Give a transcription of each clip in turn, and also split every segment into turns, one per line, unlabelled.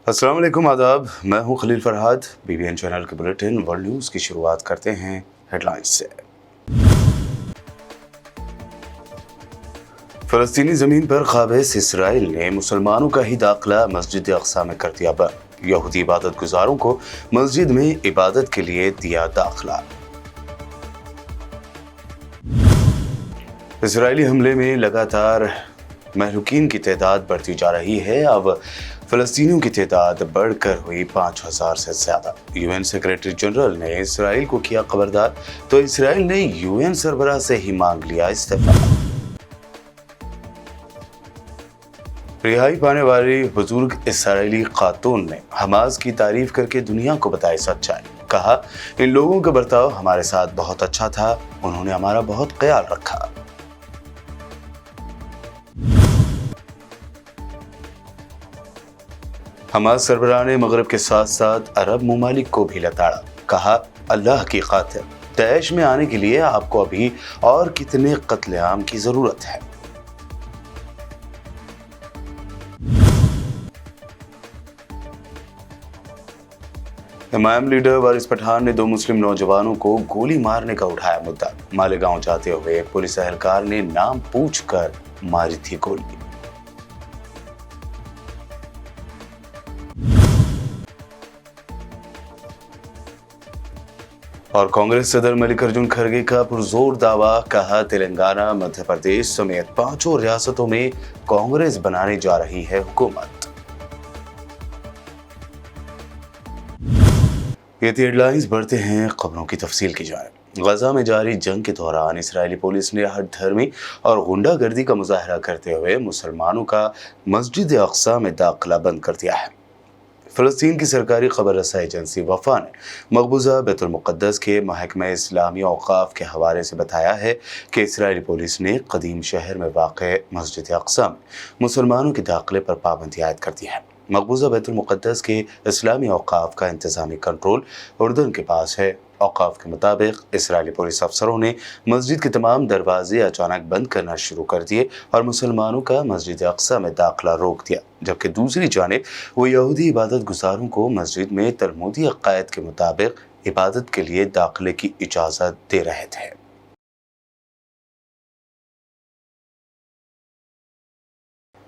अस्सलाम वालेकुम, आदाब। मैं हूं खलील फरहाद। BBN चैनल के बुलेटिन वर्ल्ड न्यूज़ की शुरुआत करते हैं हेडलाइंस से। फ़लस्तीनी ज़मीन पर क़ाबिज़ इसराइल ने मुसलमानों का ही दाखिला मस्जिद अक़सा में कर दिया बंद। यहूदी इबादत गुजारों को मस्जिद में इबादत के लिए दिया दाखिला। इसराइली हमले में लगातार महलूकीन की तादाद बढ़ती जा रही है। अब फ़लस्तीनियों की तादाद बढ़कर हुई 5000 से ज़्यादा। UN सेक्रेटरी जनरल ने इसराइल को किया खबरदार, तो इसराइल ने UN सरबराह से ही मांग लिया इस्तीफा। रिहाई पाने वाली बुजुर्ग इसराइली खातून ने हमास की तारीफ करके दुनिया को बताई सच्चाई। कहा, इन लोगों का बर्ताव हमारे साथ बहुत अच्छा था, उन्होंने हमारा बहुत ख्याल रखा। हमास सरबराह ने मगरब के साथ साथ अरब ममालिक को भी लताड़ा। कहा, अल्लाह की खातिर दैश में आने के लिए आपको अभी और कितने कत्लेआम की जरूरत है। इमाम लीडर वारिस पठान ने 2 मुस्लिम नौजवानों को गोली मारने का उठाया मुद्दा। मालेगांव जाते हुए एक पुलिस एहलकार ने नाम पूछकर मारी थी गोली। और कांग्रेस सदर मल्लिकार्जुन खड़गे का पुरजोर दावा। कहा, तेलंगाना, मध्य प्रदेश समेत 5 रियासतों में कांग्रेस बनाने जा रही है हुकूमत। ये थी हेडलाइंस। बढ़ते हैं खबरों की तफसील की जाए। गजा में जारी जंग के दौरान इसराइली पुलिस ने हर धर्मी और गुंडागर्दी का मुजाहरा करते हुए मुसलमानों का मस्जिद अक़सा में दाखिला बंद कर दिया है। फ़लस्तीन की सरकारी खबर रसा एजेंसी वफ़ा ने मकबूजा बैतुल मुक़द्दस के महकमा इस्लामी औक़ाफ़ के हवाले से बताया है कि इसराइली पुलिस ने क़दीम शहर में वाक़े मस्जिद अक़सा में मुसलमानों के दाखिले पर पाबंदी आयद कर दी है। मकबूजा बैतुल मुक़द्दस के इस्लामी औक़ाफ़ का इंतज़ामी कंट्रोल उर्दन के पास है। औक़ाफ़ के मुताबिक इसराइली पुलिस अफसरों ने मस्जिद के तमाम दरवाजे अचानक बंद करना शुरू कर दिए और मुसलमानों का मस्जिद अक़सा में दाखिला रोक दिया, जबकि दूसरी जानिब वो यहूदी इबादत गुजारों को मस्जिद में तलमूदी अक़ायद के मुताबिक इबादत के लिए दाखिले की इजाज़त दे रहे थे।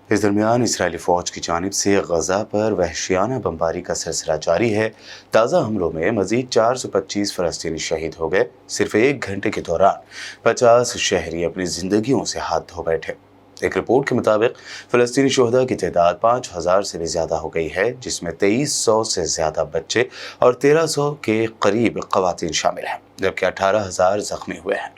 इस दरमियान इसराइली फ़ौज की जानिब से गजा पर वहशियाना बमबारी का सिलसिला जारी है। ताज़ा हमलों में मज़ीद 425 फ़लस्तीनी शहीद हो गए। सिर्फ 1 घंटे के दौरान 50 शहरी अपनी ज़िंदगियों से हाथ धो बैठे। एक रिपोर्ट के मुताबिक फ़लस्तीनी शोहदा की तादाद 5000 से भी ज़्यादा हो गई है, जिसमें 2300 से ज़्यादा बच्चे और 1300 के करीब ख़वातीन शामिल हैं, जबकि 18000 ज़ख्मी हुए हैं।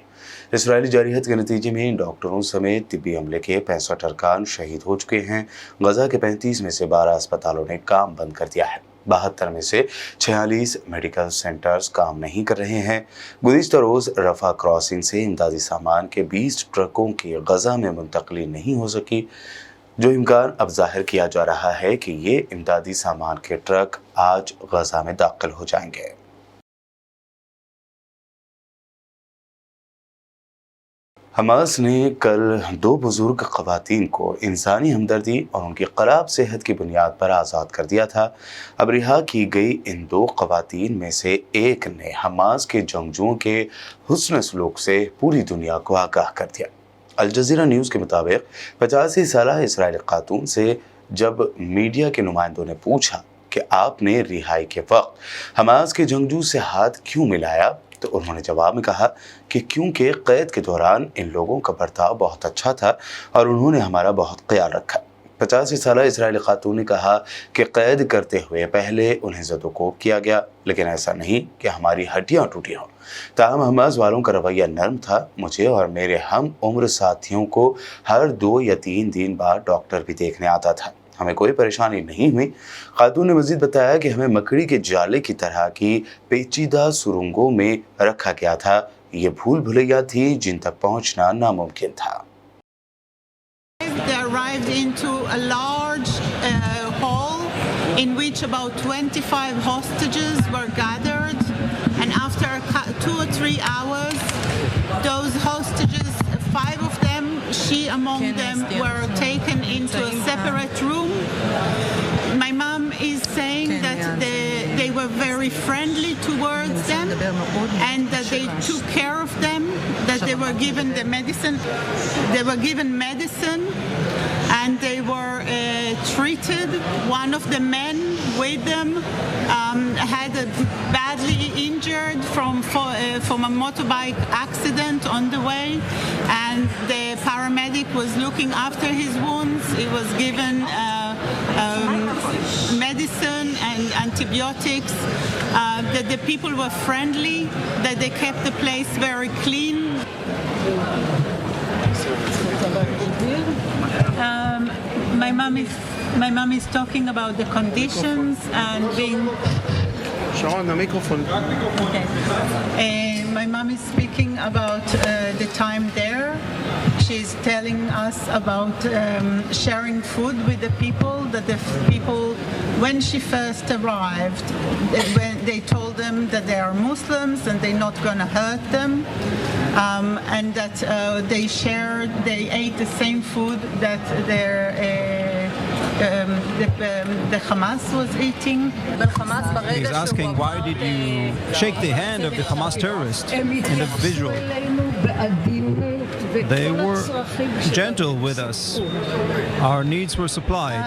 इसराइली जारहियत के नतीजे में डॉक्टरों समेत तिब्बी अमले के 65 अरकान शहीद हो चुके हैं। गजा के 35 में से 12 अस्पतालों ने काम बंद कर दिया है। 72 में से 46 मेडिकल सेंटर्स काम नहीं कर रहे हैं। गुज़िश्ता रोज़ रफ़ा क्रॉसिंग से इमदादी सामान के 20 ट्रकों की गजा में मुंतकली नहीं हो सकी, जो इम्कान अब जाहिर किया जा रहा है कि ये इमदादी सामान के ट्रक आज गजा में दाखिल हो जाएंगे। हमास ने कल 2 बुजुर्ग ख़वातीन को इंसानी हमदर्दी और उनकी ख़राब सेहत की बुनियाद पर आज़ाद कर दिया था। अब रिहा की गई इन 2 ख़वातीन में से एक ने हमास के जंगजुओं के हुस्न सलूक से पूरी दुनिया को आगाह कर दिया। अल जज़ीरा न्यूज़ के मुताबिक 85 साला इसराइली खातून से जब मीडिया के नुमाइंदों ने पूछा कि आपने रिहाई के वक्त हमास के जंगजू से हाथ क्यों मिलाया, तो उन्होंने जवाब में कहा कि क्योंकि क़ैद के दौरान इन लोगों का बर्ताव बहुत अच्छा था और उन्होंने हमारा बहुत ख्याल रखा। 85 साला इसराइली खातून ने कहा कि कैद करते हुए पहले उन्हें ज़दोकोब किया गया, लेकिन ऐसा नहीं कि हमारी हड्डियां टूटी हों। ताहम हमास वालों का रवैया नरम था। मुझे और मेरे हम उम्र साथियों को हर 2 या 3 दिन बाद डॉक्टर भी देखने आता था। हमें कोई परेशानी नहीं हुई। खातून ने मज़ीद बताया कि हमें मकड़ी के जाले की तरह की पेचीदा सुरंगों में रखा गया था। ये भूल भुलैया थी जिन तक पहुंचना नामुमकिन था।
They arrived into a large in which about 25 hostages were gathered, and after 2 or 3 hours, those hostages, 5 of them, she among them, were taken into a separate room. My mom is saying that they were very friendly towards them and that they took care of them, that they were given the medicine. They were given medicine and they were treated. One of the men with them had a badly injured from a motorbike accident on the way, and the paramedic was looking after his wounds. He was given medicine and antibiotics, that the people were friendly, that they kept the place very clean. My mom is talking about the conditions and being...
Sharon, the microphone.
Okay. My mom is speaking about the time there. She's telling us about sharing food with the people, that the people, when she first arrived, when they told them that they are Muslims and they're not going to hurt them, and that they ate the same food that the Hamas was eating.
He's asking, why did you shake the hand of the Hamas terrorist in the visual? They were gentle with us. Our needs were supplied.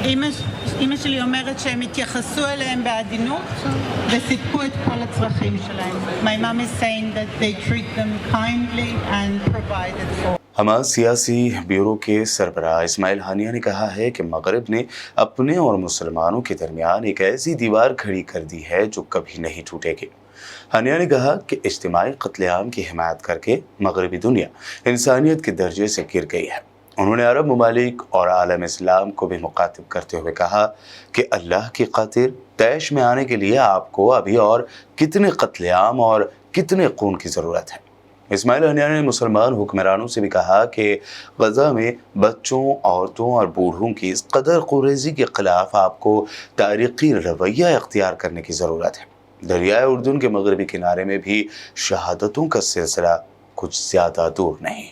אמא שלי אומרת שהם התייחסו אליהם בעדינות וסיפקו את כל הצרכים שלהם. My mom is saying that they treat them kindly and provided for.
Hamas सियासी bureau के सरबराह इस्माइल हानिया ने कहा है कि मगरिब ने अपने और मुसलमानों के दरमियान एक ऐसी दीवार खड़ी कर दी है जो कभी नहीं टूटेगी। हानिया ने कहा कि इज्तिमाई कत्लेआम की हिमायत करके मगरबी दुनिया इंसानियत के दर्जे से गिर गई है। उन्होंने अरब ममालिक और आलम इस्लाम को भी मुखातिब करते हुए कहा कि अल्लाह की खातिर तैश में आने के लिए आपको अभी और कितने कत्लेआम और कितने खून की ज़रूरत है। इस्माइल हानिया ने मुसलमान हुक्मरानों से भी कहा कि गज़ा में बच्चों, औरतों और बूढ़ों की इस कदर क़ुरैशी के ख़िलाफ़ आपको तारीख़ी रवैया इख्तियार करने की ज़रूरत है। दरियाए उर्दुन के मगरबी किनारे में भी शहादतों का सिलसिला कुछ ज़्यादा दूर नहीं।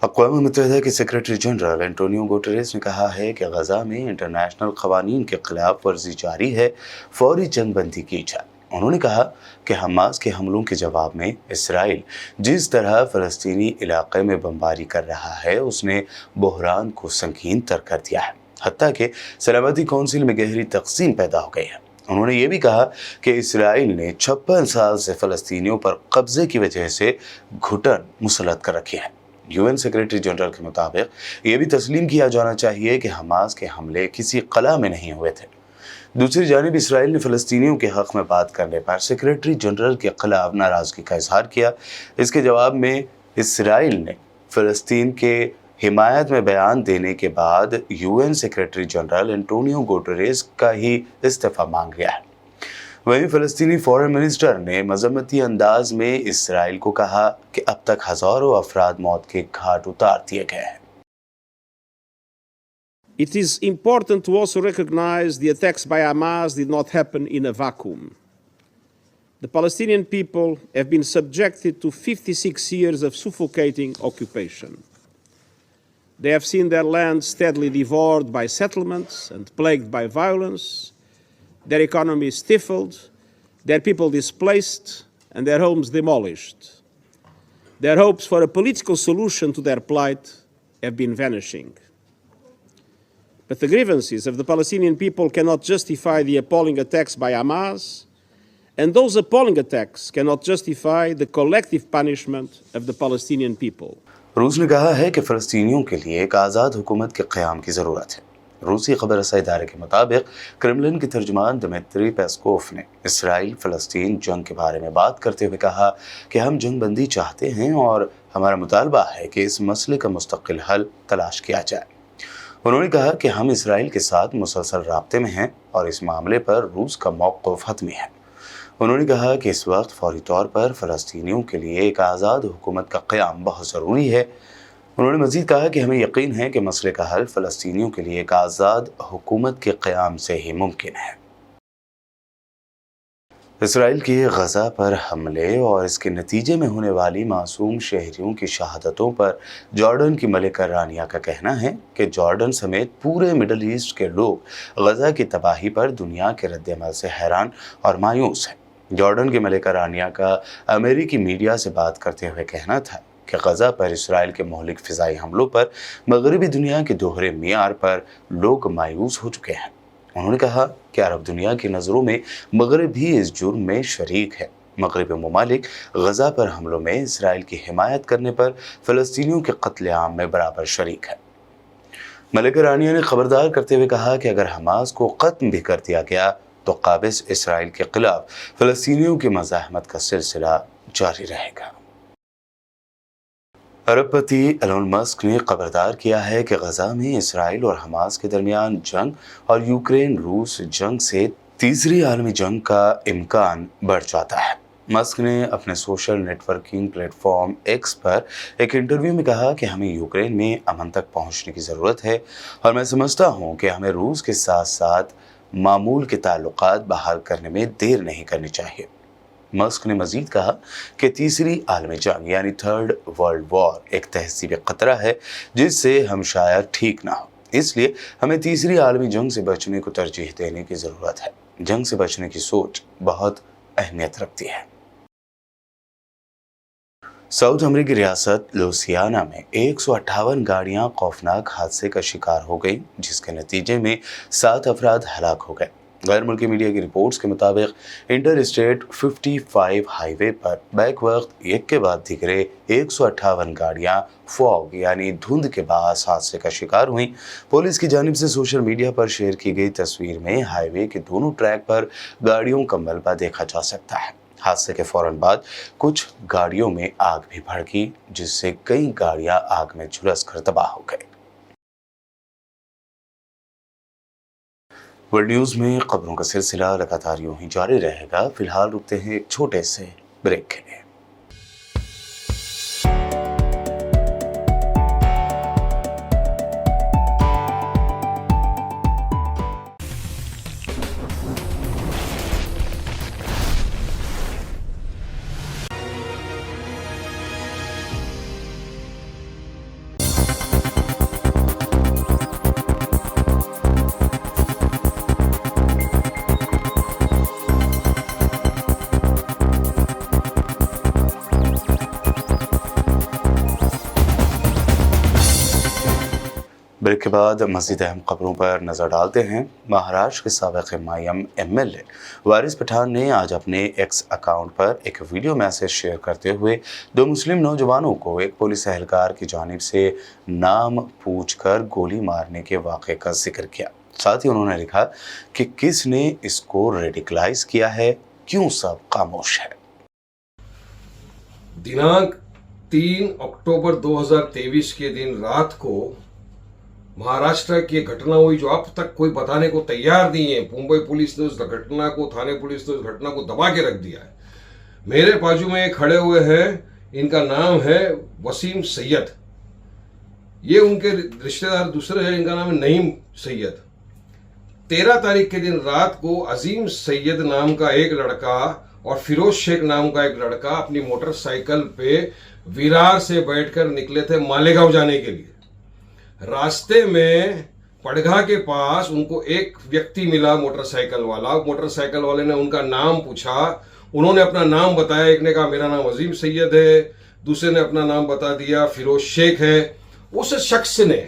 अक़वाम मुत्तहिदा के सेक्रेटरी जनरल एंटोनियो गुटेरेस ने कहा है कि गज़ा में इंटरनेशनल क़वानीन के ख़िलाफ़ वर्जी जारी है, फ़ौरी जंग बंदी की जाए। उन्होंने कहा कि हमास के हमलों के जवाब में इसराइल जिस तरह फ़लस्तीनी इलाक़े में बमबारी कर रहा है, उसने बहरान को संगीन तर कर दिया है, हत्ता कि सलामती कौंसिल में गहरी तक़सीम पैदा हो गई है। उन्होंने ये भी कहा कि इसराइल ने 56 साल से फ़लस्तीनियों पर कब्ज़े की वजह से घुटन मुसल्लत कर रखी है। यूएन सेक्रेटरी जनरल के मुताबिक ये भी तस्लीम किया जाना चाहिए कि हमास के हमले किसी कला में नहीं हुए थे। दूसरी जानिब इसराइल ने फ़लस्तीनियों के हक़ में बात करने पर सेक्रेटरी जनरल के ख़िलाफ़ नाराज़गी का इजहार किया। इसके जवाब में इसराइल ने फ़लस्तीन के हिमायत में बयान देने के बाद UN secretary general Antonio Guterres का ही इस्तीफ़ा मांग लिया है। वहीं फ़लस्तीनी फॉरेन मिनिस्टर ने मज़म्मती अंदाज में इसराइल को कहा कि अब तक हज़ारों अफराद मौत के घाट उतार दिए गए हैं।
It is important to also recognize the attacks by Hamas did not happen in a vacuum. The Palestinian people have been subjected to 56 years of suffocating occupation. They have seen their land steadily devoured by settlements and plagued by violence, their economy stifled, their people displaced, and their homes demolished. Their hopes for a political solution to their plight have been vanishing. But the grievances of the Palestinian people cannot justify the appalling attacks by Hamas, and those appalling attacks cannot justify the collective punishment of the Palestinian people.
रूस ने कहा है कि फ़लस्तीनियों के लिए एक आज़ाद हुकूमत के क़याम की ज़रूरत है। रूसी ख़बर रसाई इदारे के मुताबिक क्रेमलिन के तर्जुमान दिमित्री पेस्कोव ने इसराइल फ़लस्तीन जंग के बारे में बात करते हुए कहा कि हम जंग बंदी चाहते हैं और हमारा मुतालबा है कि इस मसले का मुस्तकिल हल तलाश किया जाए। उन्होंने कहा कि हम इसराइल के साथ मुसलसल राब्ते में हैं और इस मामले पर रूस का मौक़िफ़ हतमी है। उन्होंने कहा कि इस वक्त फ़ौरी तौर पर फ़लस्तीनियों के लिए एक आज़ाद हुकूमत का क़याम बहुत ज़रूरी है। انہوں نے مزید کہا کہ ہمیں یقین ہے کہ مسئلے کا حل فلسطینیوں کے لیے ایک آزاد حکومت کے قیام سے ہی ممکن ہے۔ اسرائیل کے غزہ پر حملے اور اس کے نتیجے میں ہونے والی معصوم شہریوں کی شہادتوں پر جارڈن کی ملکہ رانیہ کا کہنا ہے کہ جارڈن سمیت پورے مڈل ایسٹ کے لوگ غزہ کی تباہی پر دنیا کے رد عمل سے حیران اور مایوس ہیں۔ جارڈن کی ملکہ رانیہ کا امریکی میڈیا سے بات کرتے ہوئے کہنا تھا کہ غزہ پر اسرائیل کے مہلک فضائی حملوں پر مغربی دنیا کے دوہرے معیار پر لوگ مایوس ہو چکے ہیں۔ انہوں نے کہا کہ عرب دنیا کی نظروں میں مغرب بھی اس جرم میں شریک ہے۔ مغربی ممالک غزہ پر حملوں میں اسرائیل کی حمایت کرنے پر فلسطینیوں کے قتل عام میں برابر شریک ہے۔ ملکہ رانیہ نے خبردار کرتے ہوئے کہا کہ اگر حماس کو ختم بھی کر دیا گیا تو قابض اسرائیل کے خلاف فلسطینیوں کی مزاحمت کا سلسلہ جاری رہے گا۔ عرب پتی ایلون مسک نے خبردار کیا ہے کہ غزہ میں اسرائیل اور حماس کے درمیان جنگ اور یوکرین روس جنگ سے تیسری عالمی جنگ کا امکان بڑھ جاتا ہے۔ مسک نے اپنے social networking platform X پر ایک انٹرویو میں کہا کہ ہمیں یوکرین میں امن تک پہنچنے کی ضرورت ہے اور میں سمجھتا ہوں کہ ہمیں روس کے ساتھ ساتھ معمول کے تعلقات بحال کرنے میں دیر نہیں کرنی چاہیے۔ مسک نے مزید کہا کہ تیسری عالمی جنگ یعنی تھرڈ ورلڈ وار ایک تہذیبی خطرہ ہے جس سے ہم شاید ٹھیک نہ ہو، اس لیے ہمیں تیسری عالمی جنگ سے بچنے کو ترجیح دینے کی ضرورت ہے۔ جنگ سے بچنے کی سوچ بہت اہمیت رکھتی ہے۔ ساؤتھ امریکی ریاست لوسیانا میں 158 گاڑیاں خوفناک حادثے کا شکار ہو گئیں جس کے نتیجے میں 7 افراد ہلاک ہو گئے۔ غیر ملکی میڈیا کی رپورٹس کے مطابق انٹر اسٹیٹ 55 ہائی وے پر بیک وقت ایک کے بعد دیگرے 158 گاڑیاں فوگ یعنی دھند کے باعث حادثے کا شکار ہوئیں۔ پولیس کی جانب سے سوشل میڈیا پر شیئر کی گئی تصویر میں ہائی وے کے دونوں ٹریک پر گاڑیوں کا ملبہ دیکھا جا سکتا ہے۔ حادثے کے فوراً بعد کچھ گاڑیوں میں آگ بھی بھڑکی جس سے کئی گاڑیاں آگ میں جھلس کر تباہ ہو گئی۔ ورلڈ نیوز میں خبروں کا سلسلہ لگاتار یوں ہی جاری رہے گا۔ فی الحال رکتے ہیں ایک چھوٹے سے بریک کے لیے۔ بریک کے بعد مزید اہم خبروں پر نظر ڈالتے ہیں۔ مہاراشٹر کے سابق مایم ایم ایل اے وارث پٹھان نے آج اپنے ایکس اکاؤنٹ پر ایک ویڈیو میسج شیئر کرتے ہوئے 2 مسلم نوجوانوں کو ایک پولیس اہلکار کی جانب سے نام پوچھ کر گولی مارنے کے واقعے کا ذکر کیا۔ ساتھ ہی انہوں نے لکھا کہ کس نے اس کو ریڈیکلائز کیا ہے، کیوں سب خاموش ہے۔
दिनांक 3 अक्टूबर 2023 के दिन रात को महाराष्ट्र की एक घटना हुई जो अब तक कोई बताने को तैयार नहीं है। मुंबई पुलिस ने उस घटना को, थाने पुलिस ने उस घटना को दबा के रख दिया है। मेरे बाजू में खड़े हुए हैं, इनका नाम है वसीम सैयद। ये उनके रिश्तेदार दूसरे हैं, इनका नाम है नईम सैयद। 13 तारीख के दिन रात को अजीम सैयद नाम का एक लड़का और फिरोज शेख नाम का एक लड़का अपनी मोटरसाइकिल पे विरार से बैठकर निकले थे मालेगांव जाने के लिए। रास्ते में पड़घा के पास उनको एक व्यक्ति मिला, मोटरसाइकिल वाला। मोटरसाइकिल वाले ने उनका नाम पूछा, उन्होंने अपना नाम बताया। एक ने कहा मेरा नाम अजीम सैयद है, दूसरे ने अपना नाम बता दिया फिरोज शेख है। उस शख्स ने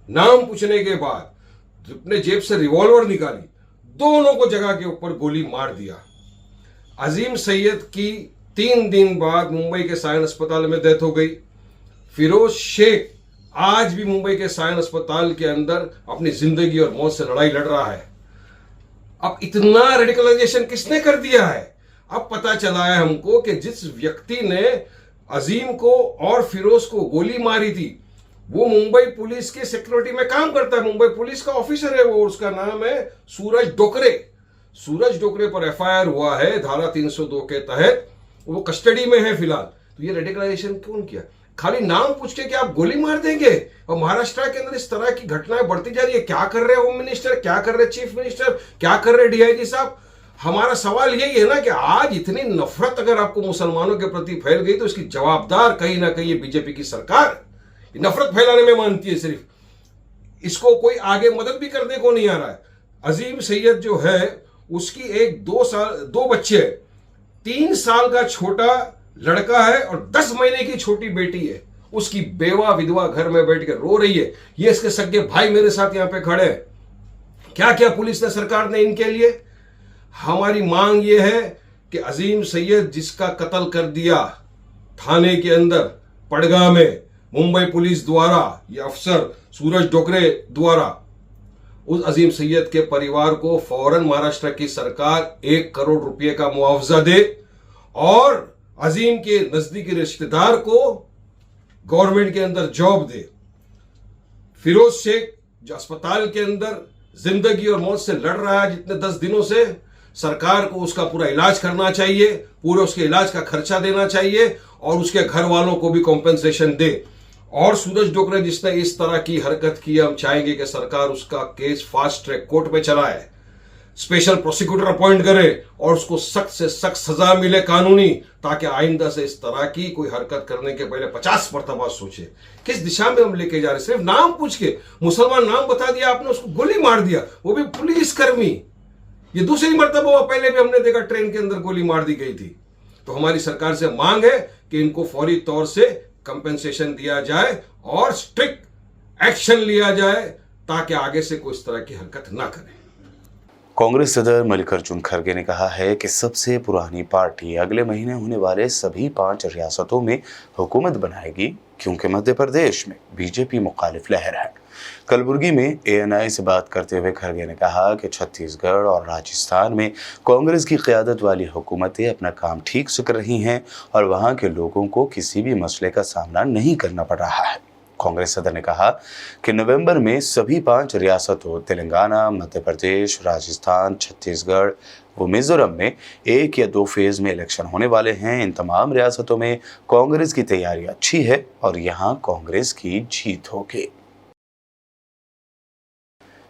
नाम पूछने के बाद अपने जेब से रिवॉल्वर निकाली, दोनों को जगह के ऊपर गोली मार दिया। अजीम सैयद की 3 दिन बाद मुंबई के सायन अस्पताल में डेथ हो गई। फिरोज शेख आज भी मुंबई के सायन अस्पताल के अंदर अपनी जिंदगी और मौत से लड़ाई लड़ रहा है। अब इतना रेडिकलाइजेशन किसने कर दिया है? अब पता चला है हमको कि जिस व्यक्ति ने अजीम को और फिरोज को गोली मारी थी वो मुंबई पुलिस की सिक्योरिटी में काम करता है। मुंबई पुलिस का ऑफिसर है वो, उसका नाम है सूरज डोकरे। सूरज डोकरे पर एफआईआर हुआ है धारा 302 के तहत, वो कस्टडी में है फिलहाल। तो ये रेडिकलाइजेशन कौन किया? खाली नाम पूछ के क्या आप गोली मार देंगे? और महाराष्ट्र के अंदर इस तरह की घटनाएं बढ़ती जा रही है. क्या कर रहे हैं होम मिनिस्टर, क्या कर रहे चीफ मिनिस्टर, क्या कर रहे डीआईजी साहब? हमारा सवाल यही है ना कि आज इतनी नफरत अगर आपको मुसलमानों के प्रति फैल गई तो इसकी जवाबदार कहीं ना कहीं बीजेपी की सरकार नफरत फैलाने में मानती है. सिर्फ इसको कोई आगे मदद भी करने को नहीं आ रहा है. अजीम सैयद जो है उसकी एक 2 बच्चे है, 3 साल का छोटा लड़का है और 10 महीने की छोटी बेटी है. उसकी बेवा विधवा घर में बैठ कर रो रही है. ये इसके सगे भाई मेरे साथ यहां पे खड़े हैं. क्या क्या पुलिस ने, सरकार ने इनके लिए. हमारी मांग ये है कि अजीम सैयद जिसका कत्ल कर दिया थाने के अंदर पड़गा में मुंबई पुलिस द्वारा, ये अफसर सूरज डोकरे द्वारा, उस अजीम सैयद के परिवार को फौरन महाराष्ट्र की सरकार 1 करोड़ रुपए का मुआवजा दे और अजीम के नजदीकी रिश्तेदार को गवर्नमेंट के अंदर जॉब दे. फिरोज शेख जो अस्पताल के अंदर जिंदगी और मौत से लड़ रहा है जितने 10 दिनों से, सरकार को उसका पूरा इलाज करना चाहिए, पूरे उसके इलाज का खर्चा देना चाहिए और उसके घर वालों को भी कॉम्पेंसेशन दे. और सूरज डोकरे जिसने इस तरह की हरकत की, हम चाहेंगे कि सरकार उसका केस फास्ट ट्रैक कोर्ट में चलाए, स्पेशल प्रोसिक्यूटर अपॉइंट करे और उसको सख्त से सख्त सजा मिले कानूनी, ताकि आइंदा से इस तरह की कोई हरकत करने के पहले 50 मरतबा सोचे किस दिशा में हम लेके जा रहे हैं. सिर्फ नाम पूछ के मुसलमान नाम बता दिया आपने, उसको गोली मार दिया, वो भी पुलिस कर्मी. ये दूसरी मरतबा, पहले भी हमने देखा ट्रेन के अंदर गोली मार दी गई थी. तो हमारी सरकार से मांग है कि इनको फौरी तौर से कंपेंसेशन दिया जाए और स्ट्रिक्ट एक्शन लिया जाए ताकि आगे से कोई इस तरह की हरकत ना करे.
कांग्रेस सदर मल्लिकार्जुन खड़गे ने कहा है कि सबसे पुरानी पार्टी अगले महीने होने वाले सभी 5 रियासतों में हुकूमत बनाएगी, क्योंकि मध्य प्रदेश में बीजेपी मुखालिफ लहर है. कलबुर्गी में एएनआई से बात करते हुए खड़गे ने कहा कि छत्तीसगढ़ और राजस्थान में कांग्रेस की क़यादत वाली हुकूमतें अपना काम ठीक से कर रही हैं और वहां के लोगों को किसी भी मसले का सामना नहीं करना पड़ रहा है. कांग्रेस सदर ने कहा कि नवंबर में सभी 5 रियासतों तेलंगाना, मध्य प्रदेश, राजस्थान, छत्तीसगढ़ व मिजोरम में 1 या 2 फेज में इलेक्शन होने वाले हैं. इन तमाम रियासतों में कांग्रेस की तैयारी अच्छी है और यहाँ कांग्रेस की जीत होगी.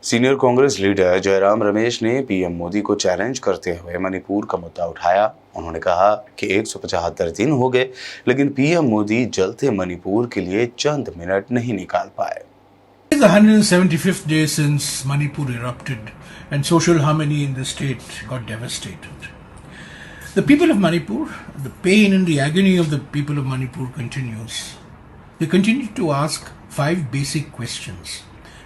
सीनियर कांग्रेस लीडर जयराम रमेश ने पीएम मोदी को चैलेंज करते हुए मणिपुर का मुद्दा उठाया. उन्होंने कहा कि 175 दिन हो गए लेकिन पीएम मोदी जलते मणिपुर के लिए चंद मिनट नहीं निकाल पाए.
It is the 175th day since Manipur erupted and social harmony in the state got devastated. The people of Manipur, the pain and the agony of the people of Manipur continues. They continue to ask 5 basic questions.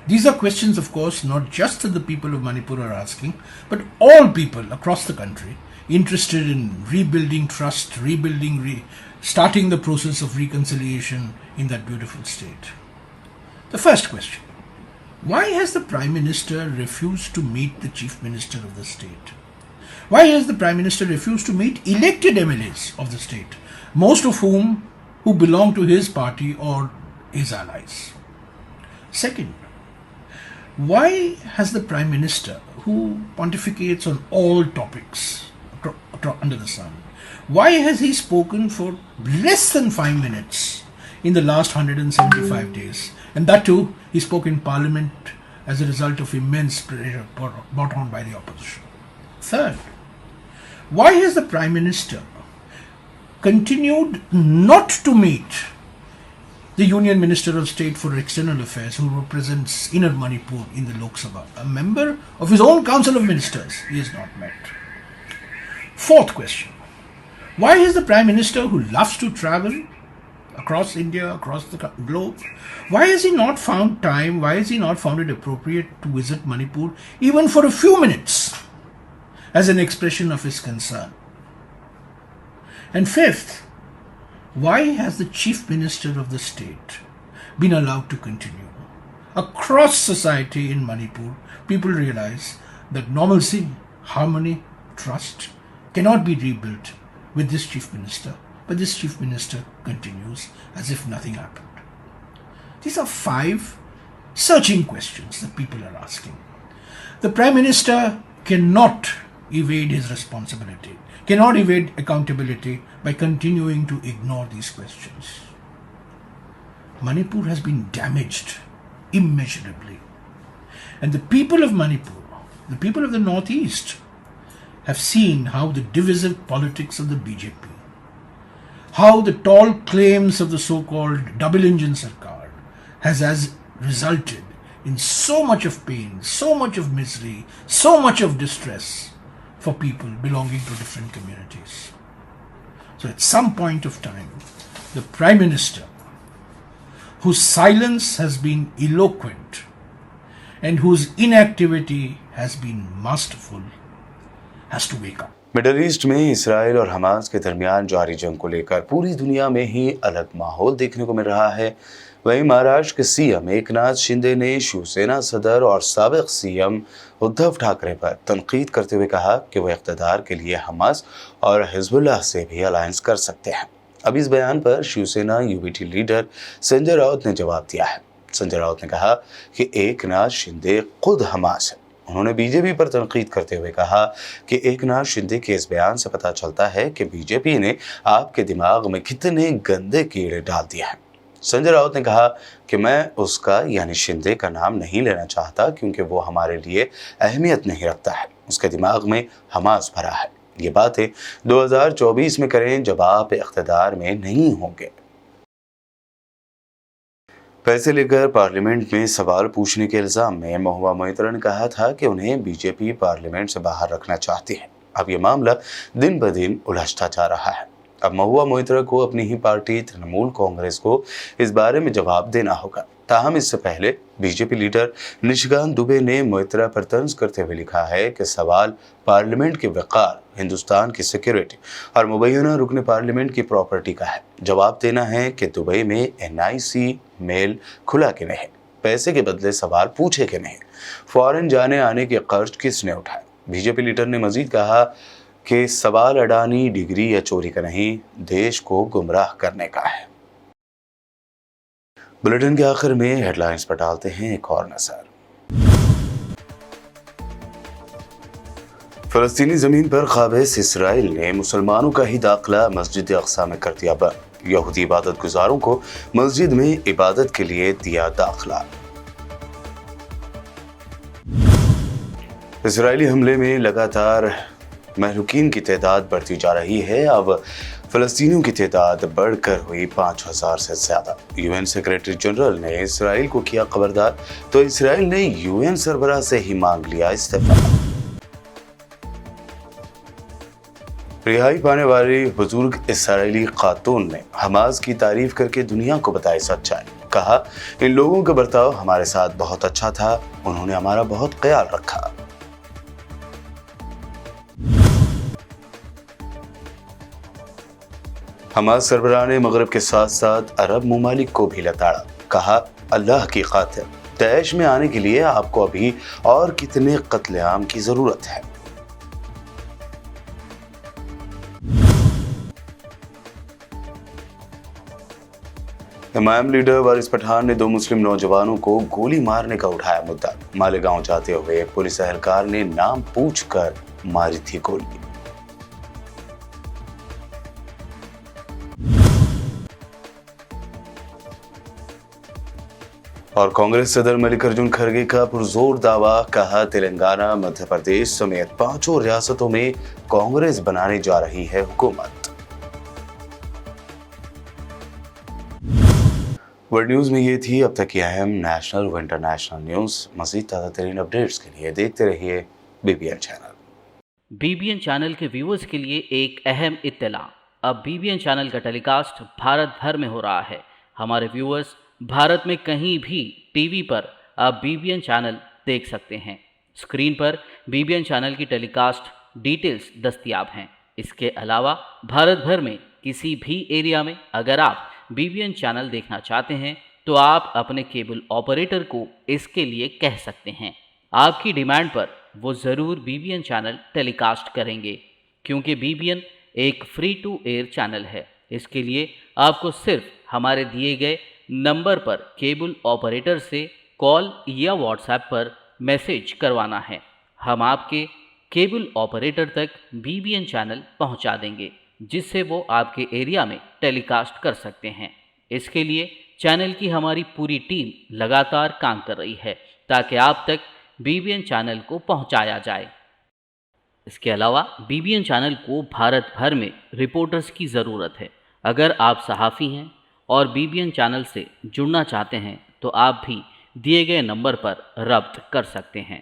These are questions, of course, not just that the people of Manipur are asking, but all people across the country interested in rebuilding trust, starting the process of reconciliation in that beautiful state. The first question: why has the Prime Minister refused to meet the Chief Minister of the state? Why has the Prime Minister refused to meet elected MLAs of the state, most of who belong to his party or his allies? Second, why has the Prime Minister, who pontificates on all topics under the sun, why has he spoken for less than 5 minutes in the last 175 days? And that too, he spoke in Parliament as a result of immense pressure brought on by the opposition. Third, why has the Prime Minister continued not to meet the Union Minister of State for External Affairs, who represents Inner Manipur in the Lok Sabha, a member of his own Council of Ministers? He has not met. Fourth question: why has the Prime Minister, who loves to travel across India, across the globe, why has he not found time, why has he not found it appropriate to visit Manipur even for a few minutes as an expression of his concern? And fifth, why has the Chief Minister of the state been allowed to continue? Across society in Manipur, people realize that normalcy, harmony, trust cannot be rebuilt with this Chief Minister, but this Chief Minister continues as if nothing happened. These are 5 searching questions that people are asking. The Prime Minister cannot evade his responsibility, cannot evade accountability by continuing to ignore these questions. Manipur has been damaged immeasurably. And the people of Manipur, the people of the Northeast, have seen how the divisive politics of the BJP, how the tall claims of the so-called double-engine Sarkar has resulted in so much of pain, so much of misery, so much of distress for people belonging to different communities. So at some point of time, the Prime Minister, whose silence has been eloquent and whose inactivity has been masterful, has to wake up.
Middle east में Israel और Hamas के दरमियान जारी जंग को लेकर पूरी दुनिया में ही अलग माहौल देखने को मिल रहा है। वहीं महाराष्ट्र के सीएम एकनाथ शिंदे ने शिवसेना सदर और साबिक सीएम उद्धव ठाकरे पर तनकीद करते हुए कहा कि वो इक़्तिदार के लिए हमास और हिज़्बुल्लाह से भी अलायंस कर सकते हैं। अब इस बयान पर शिवसेना यूबीटी लीडर संजय राउत ने जवाब दिया है। संजय राउत ने कहा कि एकनाथ शिंदे खुद हमास है। उन्होंने बीजेपी पर तनकीद करते हुए कहा कि एकनाथ शिंदे के इस बयान से पता चलता है कि बीजेपी ने आपके दिमाग में कितने गंदे कीड़े डाल दिए हैं। संजय राउत ने कहा कि मैं उसका यानी शिंदे का नाम नहीं लेना चाहता क्योंकि वो हमारे लिए अहमियत नहीं रखता है। उसके दिमाग में हमास भरा है। ये बातें 2024 में करें जब आप इक़्तिदार में नहीं होंगे। पैसे लेकर पार्लियामेंट में सवाल पूछने के इल्ज़ाम में महुआ मोइत्रा ने कहा था कि उन्हें बीजेपी पार्लियामेंट से बाहर रखना चाहती है। अब ये मामला दिन ब दिन उलझता जा रहा है। अब महुआ मोइत्रा को अपनी ही पार्टी तृणमूल कांग्रेस को इस बारे में जवाब देना होगा। ताहम इससे पहले बीजेपी लीडर निशिकांत दुबे ने मोइत्रा पर तंज करते हुए लिखा है कि सवाल पार्लियामेंट के वक़ार, हिंदुस्तान की सिक्योरिटी और मुबैना रुकन पार्लियामेंट की प्रॉपर्टी का है। जवाब देना है कि दुबई में NIC मेल खुला कि नहीं, पैसे के बदले सवाल पूछे कि नहीं, फॉरेन जाने आने के खर्च किसने उठाए। बीजेपी लीडर ने मजीद कहा कि सवाल अडानी डिग्री या चोरी का नहीं, देश को गुमराह करने का है। बुलेटिन के आखिर में हेडलाइंस पर डालते हैं एक और नजर। फलस्तीनी जमीन पर क़ाबिज़ इसराइल ने मुसलमानों का ही दाखिला मस्जिद अक़सा में कर दिया बंद। यहूदी इबादत गुजारों को मस्जिद में इबादत के लिए दिया दाखिला। इसराइली हमले में लगातार महलूकीन की तादाद बढ़ती जा रही है। अब फ़लस्तीनियों की तादाद बढ़कर हुई 5000 से ज़्यादा। UN सेक्रेटरी जनरल ने इसराइल को किया खबरदार, तो इसराइल ने UN सरबराह से ही मांग लिया इस्तीफा। रिहाई पाने वाली बुजुर्ग इसराइली खातून ने हमास की तारीफ करके दुनिया को बताई सच्चाई। कहा, इन लोगों का बर्ताव हमारे साथ बहुत अच्छा था, उन्होंने हमारा बहुत ख्याल रखा। हमास सरबराह ने मगरब के साथ साथ अरब ममालिक को भी लताड़ा। कहा, अल्लाह की खातिर तैश में आने के लिए आपको अभी और कितने कत्लेआम की जरूरत है। इमाम लीडर वारिस पठान ने 2 मुस्लिम नौजवानों को गोली मारने का उठाया मुद्दा। मालेगांव जाते हुए पुलिस एहलकार ने नाम पूछकर मारी थी गोली। और कांग्रेस सदर मल्लिकार्जुन खड़गे का पुरजोर दावा। कहा, तेलंगाना, मध्य प्रदेश समेत 5 रियासतों में कांग्रेस बनाने जा रही है हुकूमत। वर्ल्ड न्यूज में ये थी अब तक की अहम नेशनल व इंटरनेशनल न्यूज। मज़ीद ताज़ा तरीन अपडेट्स के लिए देखते रहिए BBN चैनल।
BBN चैनल के व्यूअर्स के लिए एक अहम इत्तला। अब BBN चैनल का टेलीकास्ट भारत भर में हो रहा है। हमारे व्यूअर्स भारत में कहीं भी टीवी पर आप BBN चैनल देख सकते हैं। स्क्रीन पर BBN चैनल की टेलीकास्ट डिटेल्स दस्तयाब हैं। इसके अलावा भारत भर में किसी भी एरिया में अगर आप BBN चैनल देखना चाहते हैं तो आप अपने केबल ऑपरेटर को इसके लिए कह सकते हैं। आपकी डिमांड पर वो ज़रूर BBN चैनल टेलीकास्ट करेंगे, क्योंकि BBN एक फ्री टू एयर चैनल है। इसके लिए आपको सिर्फ हमारे दिए गए नंबर पर केबल ऑपरेटर से कॉल या व्हाट्सएप पर मैसेज करवाना है। हम आपके केबल ऑपरेटर तक BBN चैनल पहुंचा देंगे, जिससे वो आपके एरिया में टेलीकास्ट कर सकते हैं। इसके लिए चैनल की हमारी पूरी टीम लगातार काम कर रही है ताकि आप तक BBN चैनल को पहुंचाया जाए। इसके अलावा BBN चैनल को भारत भर में रिपोर्टर्स की ज़रूरत है। अगर आप सहाफ़ी हैं और BBN चैनल से जुड़ना चाहते हैं तो आप भी दिए गए नंबर पर रब्त कर सकते हैं।